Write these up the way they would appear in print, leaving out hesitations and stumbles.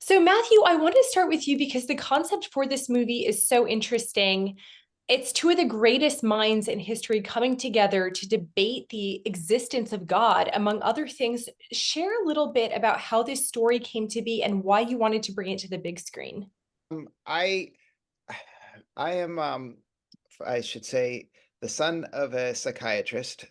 So, Matthew, I want to start with you because the concept for this movie is so interesting. It's two of the greatest minds in history coming together to debate the existence of God, among other things. Share a little bit about how this story came to be and why you wanted to bring it to the big screen. I I am I should say the son of a psychiatrist.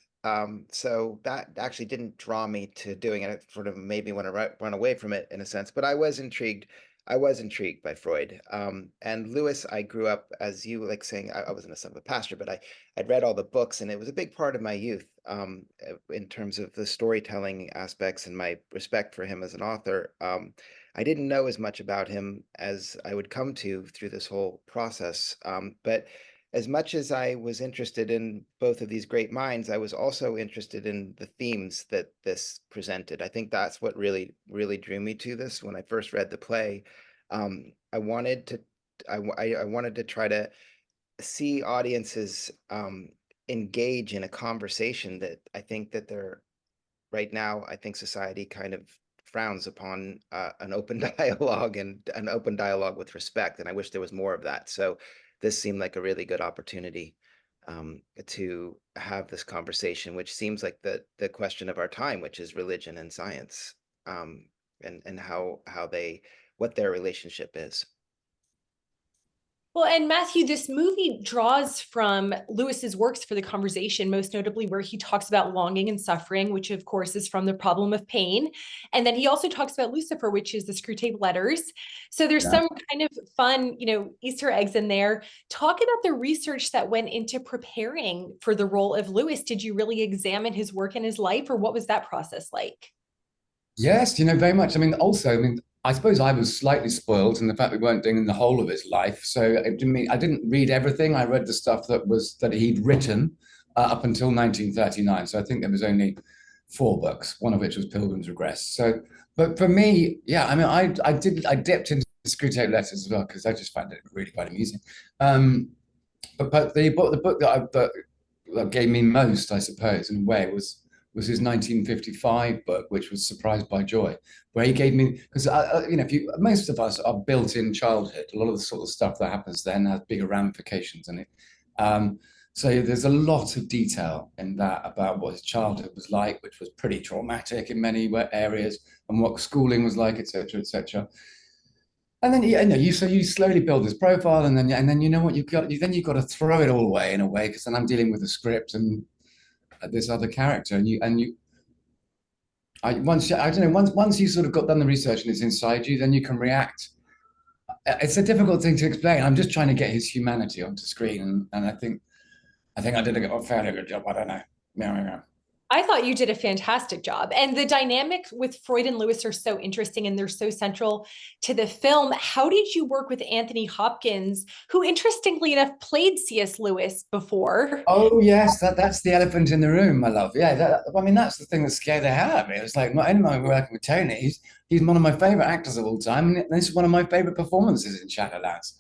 So that actually didn't draw me to doing it. It sort of made me want to run away from it in a sense, but I was intrigued. I was intrigued by Freud. And Lewis, I grew up, as you like saying, I wasn't a son of a pastor, but I'd read all the books, and it was a big part of my youth, in terms of the storytelling aspects and my respect for him as an author. I didn't know as much about him as I would come to through this whole process. But as much as I was interested in both of these great minds, I was also interested in the themes that this presented. I think that's what really drew me to this. When I first read the play, I wanted to, I wanted to try to see audiences engage in a conversation that I think that they're right now. I think society kind of frowns upon an open dialogue and an open dialogue with respect, and I wish there was more of that. So this seemed like a really good opportunity to have this conversation, which seems like the question of our time, which is religion and science, and how they what their relationship is. Well, and Matthew, this movie draws from Lewis's works for the conversation, most notably where he talks about longing and suffering, which of course is from the problem of pain. And then he also talks about Lucifer, which is the Screwtape Letters. So there's Yeah. some kind of fun, Easter eggs in there. Talk about the research that went into preparing for the role of Lewis. Did you really examine his work and his life, or what was that process like? Yes, very much. I suppose I was slightly spoiled in the fact we weren't doing the whole of his life. So I didn't read everything. I read the stuff that he'd written up until 1939. So I think there was only four books, one of which was Pilgrim's Regress. So, but for me, yeah, I dipped into Screwtape Letters as well because I just found it really quite amusing. But the book that gave me most, I suppose, in a way, was his 1955 book, which was Surprised by Joy, where he gave me because if you most of us are built in childhood, a lot of the sort of stuff that happens then has bigger ramifications in it. So there's a lot of detail in that about what his childhood was like, which was pretty traumatic in many areas, and what schooling was like, etc., etc. And then you slowly build this profile, and then you know what you've got to throw it all away in a way because then I'm dealing with the script and this other character, and I don't know, once you sort of got done the research and it's inside you, then you can react. It's a difficult thing to explain. I'm just trying to get his humanity onto screen, and I think I did a fairly good job. I don't know. Yeah, yeah, yeah. I thought you did a fantastic job. And the dynamic with Freud and Lewis are so interesting and they're so central to the film. How did you work with Anthony Hopkins, who interestingly enough played C.S. Lewis before? Oh yes, that's the elephant in the room, my love. Yeah, that's the thing that scared the hell out of me. It was like not only am I working with Tony, he's one of my favorite actors of all time, and this is one of my favorite performances in Shadowlands.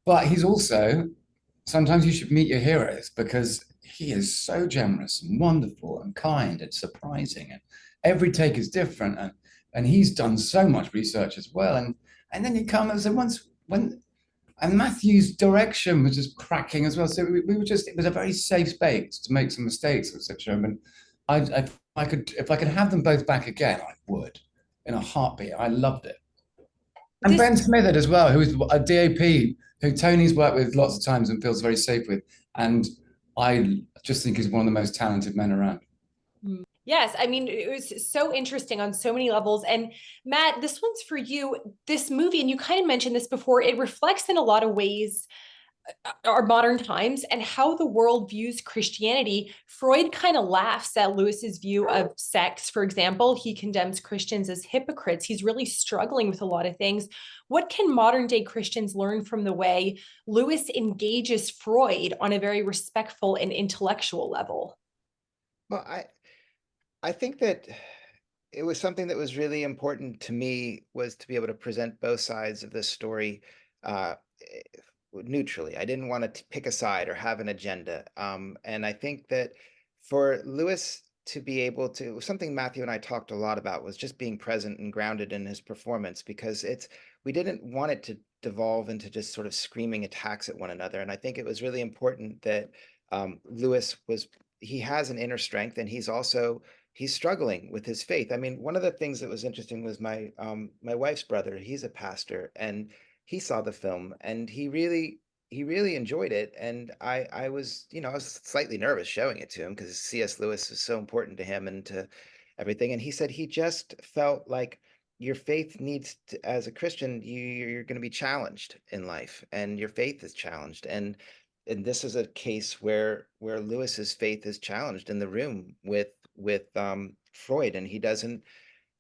But he's also sometimes you should meet your heroes because he is so generous and wonderful and kind and surprising, and every take is different, and he's done so much research as well. And then you come and so once when and Matthew's direction was just cracking as well. So we were just, it was a very safe space to make some mistakes, etc. And if I could have them both back again, I would in a heartbeat. I loved it. And This Ben Smithed as well, who is a DOP who Tony's worked with lots of times and feels very safe with. And I just think he's one of the most talented men around. Yes, I mean, it was so interesting on so many levels. And Matt, this one's for you. This movie, and you kind of mentioned this before, it reflects in a lot of ways our modern times and how the world views Christianity. Freud kind of laughs at Lewis's view of sex. For example, he condemns Christians as hypocrites. He's really struggling with a lot of things. What can modern day Christians learn from the way Lewis engages Freud on a very respectful and intellectual level? Well, I think that it was something that was really important to me was to be able to present both sides of this story uh, neutrally. I didn't want to pick a side or have an agenda. And I think that for Lewis to be able to, something Matthew and I talked a lot about was just being present and grounded in his performance, because we didn't want it to devolve into just sort of screaming attacks at one another. And I think it was really important that Lewis he has an inner strength, and he's struggling with his faith. I mean, one of the things that was interesting was my wife's brother. He's a pastor, and he saw the film, and he really enjoyed it. And I was, I was slightly nervous showing it to him because C.S. Lewis is so important to him and to everything. And he said he just felt like your faith needs to, as a Christian, you're going to be challenged in life, and your faith is challenged. And this is a case where Lewis's faith is challenged in the room with Freud, and he doesn't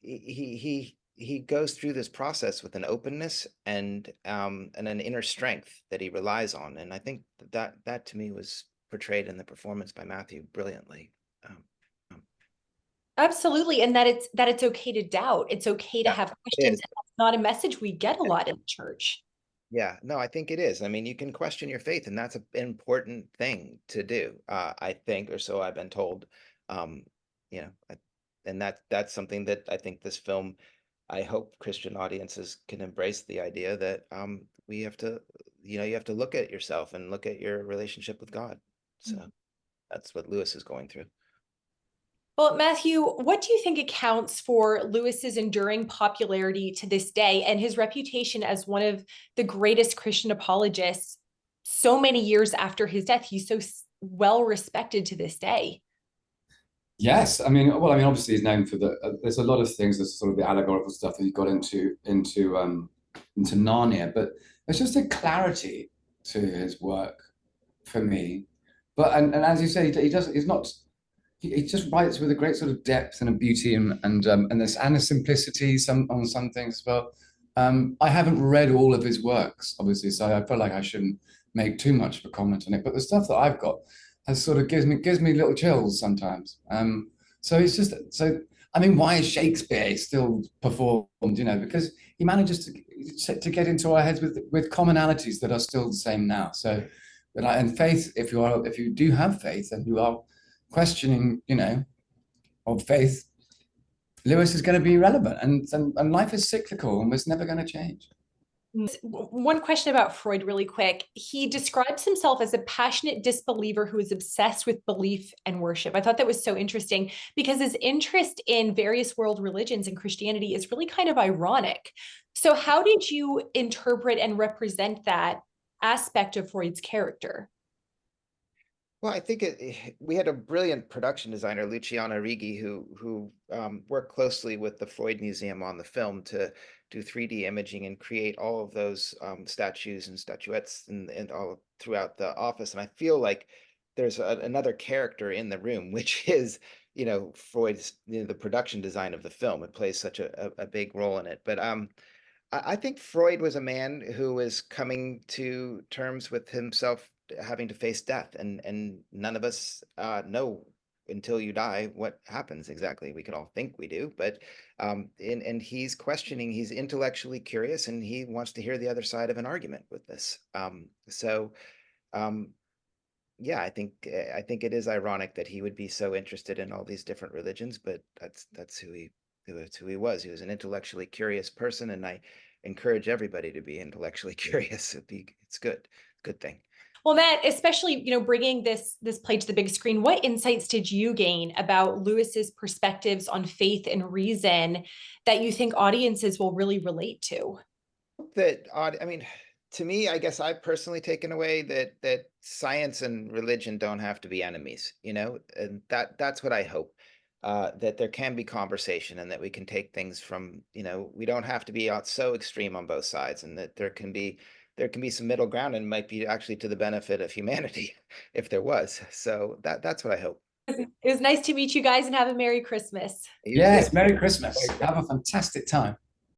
he goes through this process with an openness and an inner strength that he relies on. And I think that to me was portrayed in the performance by Matthew brilliantly. Absolutely. And that it's okay to doubt. It's okay to have questions. And that's not a message we get a lot in the church. Yeah, no, I think it is. I mean, you can question your faith, and that's an important thing to do, I think, or so I've been told. You know, and that's something that I think this film, I hope Christian audiences can embrace the idea that we have to, you have to look at yourself and look at your relationship with God. So that's what Lewis is going through. Well, Matthew, what do you think accounts for Lewis's enduring popularity to this day and his reputation as one of the greatest Christian apologists so many years after his death? He's so well respected to this day. Yes, I mean, obviously he's known for there's a lot of things. There's sort of the allegorical stuff that he got into Narnia, but there's just a clarity to his work for me. But and as you say, he just writes with a great sort of depth and a beauty and a simplicity on some things as well. I haven't read all of his works, obviously, so I feel like I shouldn't make too much of a comment on it. But the stuff that I've got has sort of gives me little chills sometimes. So it's just I mean, why is Shakespeare still performed? Because he manages to get into our heads with commonalities that are still the same now. So, and faith, if you do have faith and you are questioning, of faith, Lewis is going to be relevant, and life is cyclical and it's never going to change. One question about Freud really quick. He describes himself as a passionate disbeliever who is obsessed with belief and worship. I thought that was so interesting because his interest in various world religions and Christianity is really kind of ironic. So how did you interpret and represent that aspect of Freud's character? Well, I think we had a brilliant production designer, Luciano Righi, who worked closely with the Freud Museum on the film to do 3D imaging and create all of those statues and statuettes and all throughout the office. And I feel like there's another character in the room, which is, Freud's, the production design of the film. It plays such a big role in it. But I think Freud was a man who was coming to terms with himself having to face death, and none of us know until you die what happens exactly. We could all think we do, but and he's questioning, he's intellectually curious, and he wants to hear the other side of an argument with this. Yeah, I think it is ironic that he would be so interested in all these different religions, but that's who he was. He was an intellectually curious person, and I encourage everybody to be intellectually curious. It's good thing. Well, Matt, especially, bringing this play to the big screen, what insights did you gain about Lewis's perspectives on faith and reason that you think audiences will really relate to? I mean, to me, I guess I've personally taken away that science and religion don't have to be enemies, and that's what I hope. That there can be conversation, and that we can take things from, we don't have to be so extreme on both sides, and that there can be some middle ground, and might be actually to the benefit of humanity if there was. So that's what I hope. It was nice to meet you guys, and have a Merry Christmas. Yes, Merry Christmas. Have a fantastic time.